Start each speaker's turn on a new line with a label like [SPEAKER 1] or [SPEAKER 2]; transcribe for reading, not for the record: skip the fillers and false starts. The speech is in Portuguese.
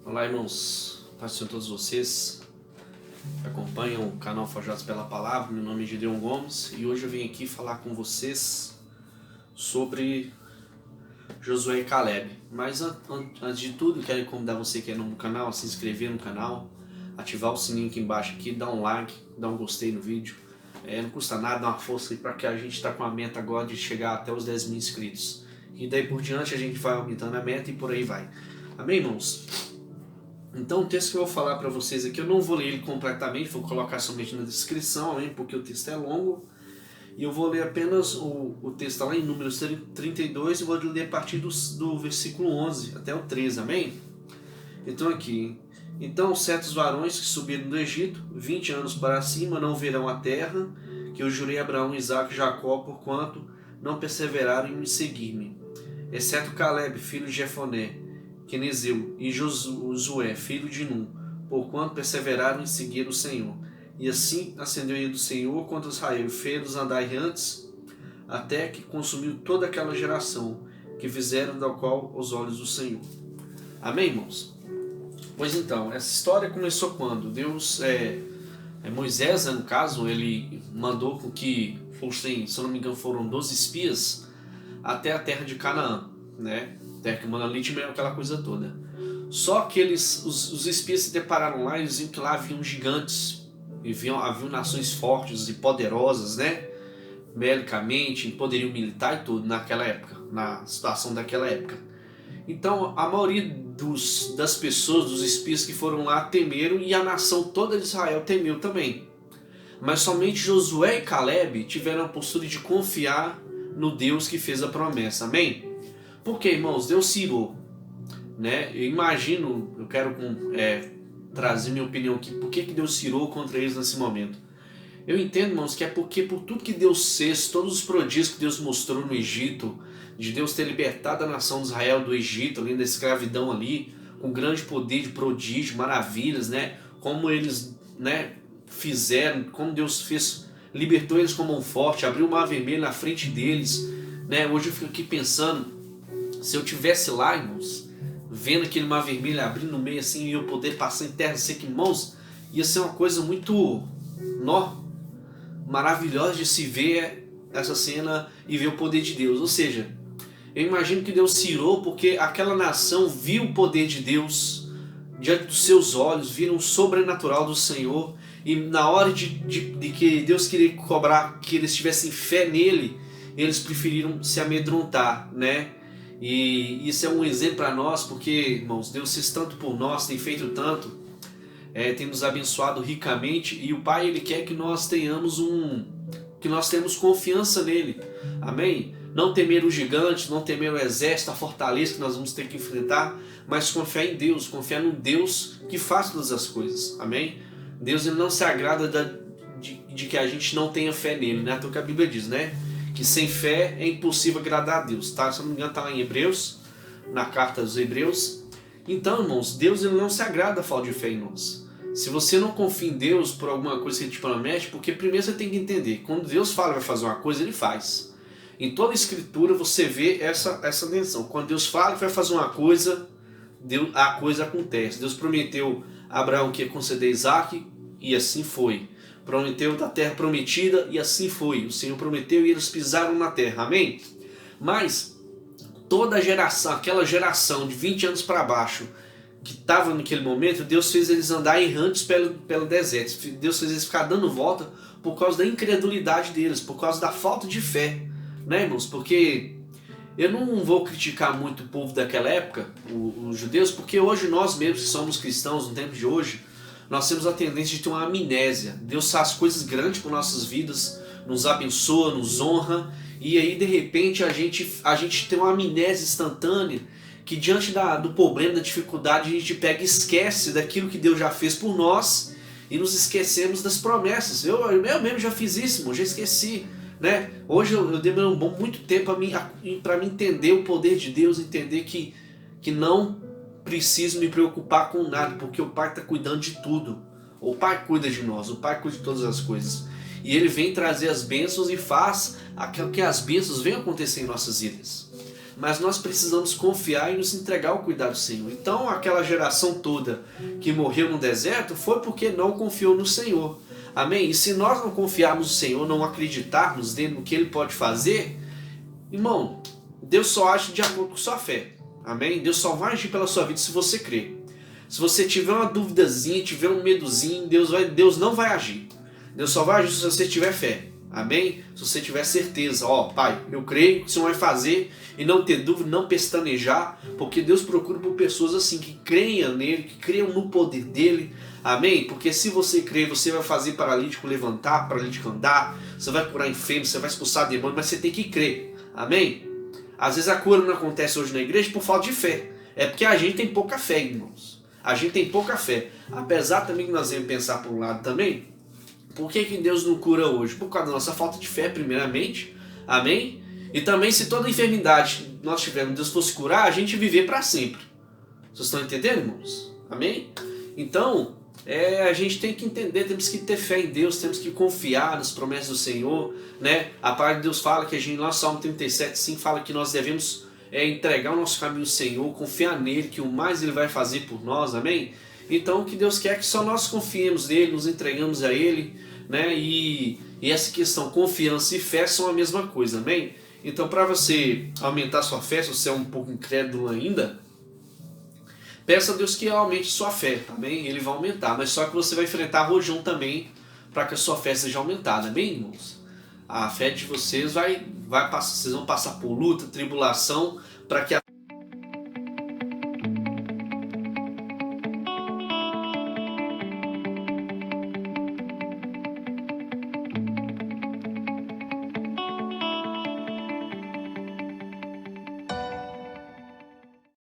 [SPEAKER 1] Olá, irmãos, paz do Senhor a todos vocês que acompanham o canal Forjados pela Palavra. Meu nome é Gideon Gomes e hoje eu vim aqui falar com vocês sobre Josué e Caleb. Mas antes de tudo, eu quero convidar você que é novo no canal a se inscrever no canal, ativar o sininho aqui embaixo, aqui, dar um like, dar um gostei no vídeo. Não custa nada, dá uma força aí para que a gente está com a meta agora de chegar até os 10 mil inscritos. E daí por diante a gente vai aumentando a meta e por aí vai. Amém, irmãos? Então o texto que eu vou falar para vocês aqui, eu não vou ler ele completamente, vou colocar somente na descrição, amém? Porque o texto é longo. E eu vou ler apenas o texto está lá em Números 32 e vou ler a partir do versículo 11 até o 13, amém? Então aqui, então certos varões que subiram do Egito, 20 anos para cima, não verão a terra, que eu jurei a Abraão, Isaque e Jacó, porquanto não perseveraram em me seguir-me. Exceto Caleb, filho de Jefoné, Quenezeu, e Josué, filho de Nun, porquanto perseveraram em seguir o Senhor. E assim acendeu a ira do Senhor contra Israel, e fez-los andar errantes, até que consumiu toda aquela geração, que fizeram da qual os olhos do Senhor. Amém, irmãos? Pois então, essa história começou quando? Deus, Moisés, no caso, ele mandou com que fossem, se eu não me engano, foram 12 espias até a terra de Canaã, né? Terra que manda leite e mel, aquela coisa toda. Só que os espias se depararam lá e eles viram que lá haviam gigantes, haviam nações fortes e poderosas, né? Belicamente, poderio militar e tudo naquela época, na situação daquela época. Então a maioria das pessoas, dos espias que foram lá, temeram, e a nação toda de Israel temeu também. Mas somente Josué e Caleb tiveram a postura de confiar no Deus que fez a promessa, amém? Porque, irmãos, Deus se irou, né? Eu quero trazer minha opinião aqui, por que Deus se irou contra eles nesse momento? Eu entendo, irmãos, que é porque por tudo que Deus fez, todos os prodígios que Deus mostrou no Egito, de Deus ter libertado a nação de Israel do Egito, além da escravidão ali, com grande poder de prodígio, maravilhas, né? Como eles, né, fizeram, como Deus fez, libertou eles com mão forte, abriu o mar vermelho na frente deles, né? Hoje eu fico aqui pensando, se eu tivesse lá, irmãos, vendo aquele mar vermelho abrindo no meio assim, e eu poder passar em terra seca, irmãos, ia ser uma coisa muito maravilhosa de se ver essa cena e ver o poder de Deus. Ou seja, eu imagino que Deus se irou porque aquela nação viu o poder de Deus diante dos seus olhos, viram o sobrenatural do Senhor, e na hora de que Deus queria cobrar que eles tivessem fé nele, eles preferiram se amedrontar, né? E isso é um exemplo para nós, porque, irmãos, Deus fez tanto por nós, tem feito tanto, tem nos abençoado ricamente, e o Pai, Ele quer que nós tenhamos confiança nele, amém? Não temer o gigante, não temer o exército, a fortaleza que nós vamos ter que enfrentar, mas confiar em Deus, confiar no Deus que faz todas as coisas, amém? Deus, Ele não se agrada de que a gente não tenha fé nele, né? Então que a Bíblia diz, né? Que sem fé é impossível agradar a Deus, tá? Se eu não me engano, está lá em Hebreus, na carta dos Hebreus. Então, irmãos, Deus, Ele não se agrada da falta de fé em nós. Se você não confia em Deus por alguma coisa que Ele te promete, porque primeiro você tem que entender, quando Deus fala que vai fazer uma coisa, Ele faz. Em toda a Escritura você vê essa tensão. Quando Deus fala que vai fazer uma coisa, a coisa acontece. Deus prometeu a Abraão que ia conceder Isaque, e assim foi. Prometeu da terra prometida, e assim foi. O Senhor prometeu e eles pisaram na terra, amém? Mas toda a geração, aquela geração de 20 anos para baixo, que estava naquele momento, Deus fez eles andar errantes pelo deserto. Deus fez eles ficar dando volta por causa da incredulidade deles, por causa da falta de fé, né, irmãos? Porque eu não vou criticar muito o povo daquela época, os judeus, porque hoje nós mesmos que somos cristãos no tempo de hoje, nós temos a tendência de ter uma amnésia. Deus faz coisas grandes por nossas vidas, nos abençoa, nos honra, e aí de repente a gente tem uma amnésia instantânea, que diante do problema, da dificuldade, a gente pega e esquece daquilo que Deus já fez por nós, e nos esquecemos das promessas. Eu mesmo já fiz isso, irmão, já esqueci, né? Hoje eu demorei muito tempo para me entender o poder de Deus, entender que não preciso me preocupar com nada, porque o Pai está cuidando de tudo. O Pai cuida de nós, o Pai cuida de todas as coisas. E Ele vem trazer as bênçãos e faz que as bênçãos venham acontecer em nossas vidas. mas nós precisamos confiar e nos entregar ao cuidado do Senhor. Então aquela geração toda que morreu no deserto foi porque não confiou no Senhor. Amém? E se nós não confiarmos no Senhor, não acreditarmos nele, no que ele pode fazer, irmão, Deus só age de acordo com sua fé. Amém? Deus só vai agir pela sua vida se você crer. Se você tiver uma duvidazinha, tiver um medozinho, Deus não vai agir. Deus só vai agir se você tiver fé. Amém? Se você tiver certeza, Pai, eu creio que o Senhor vai fazer, e não ter dúvida, não pestanejar, porque Deus procura por pessoas assim, que creiam nele, que creiam no poder dele. Amém? Porque se você crer, você vai fazer paralítico levantar, paralítico andar, você vai curar enfermo, você vai expulsar demônio, mas você tem que crer. Amém? Às vezes a cura não acontece hoje na igreja por falta de fé. É porque a gente tem pouca fé, irmãos. A gente tem pouca fé. Apesar também que nós vamos pensar por um lado também, por que Deus não cura hoje? Por causa da nossa falta de fé, primeiramente. Amém? E também, se toda enfermidade nós tivermos, Deus fosse curar, a gente viver para sempre. Vocês estão entendendo, irmãos? Amém? Então, a gente tem que entender, temos que ter fé em Deus, temos que confiar nas promessas do Senhor, né? A palavra de Deus fala que a gente, lá no Salmo 37, sim, fala que nós devemos entregar o nosso caminho ao Senhor, confiar nele, que o mais ele vai fazer por nós, amém? Então, o que Deus quer é que só nós confiemos nele, nos entregamos a ele, né? E essa questão, confiança e fé são a mesma coisa, amém? Então, para você aumentar sua fé, se você é um pouco incrédulo ainda, peça a Deus que aumente sua fé, amém? Ele vai aumentar, mas só que você vai enfrentar rojão também para que a sua fé seja aumentada, amém, irmãos? A fé de vocês vocês vão passar por luta, tribulação, para que a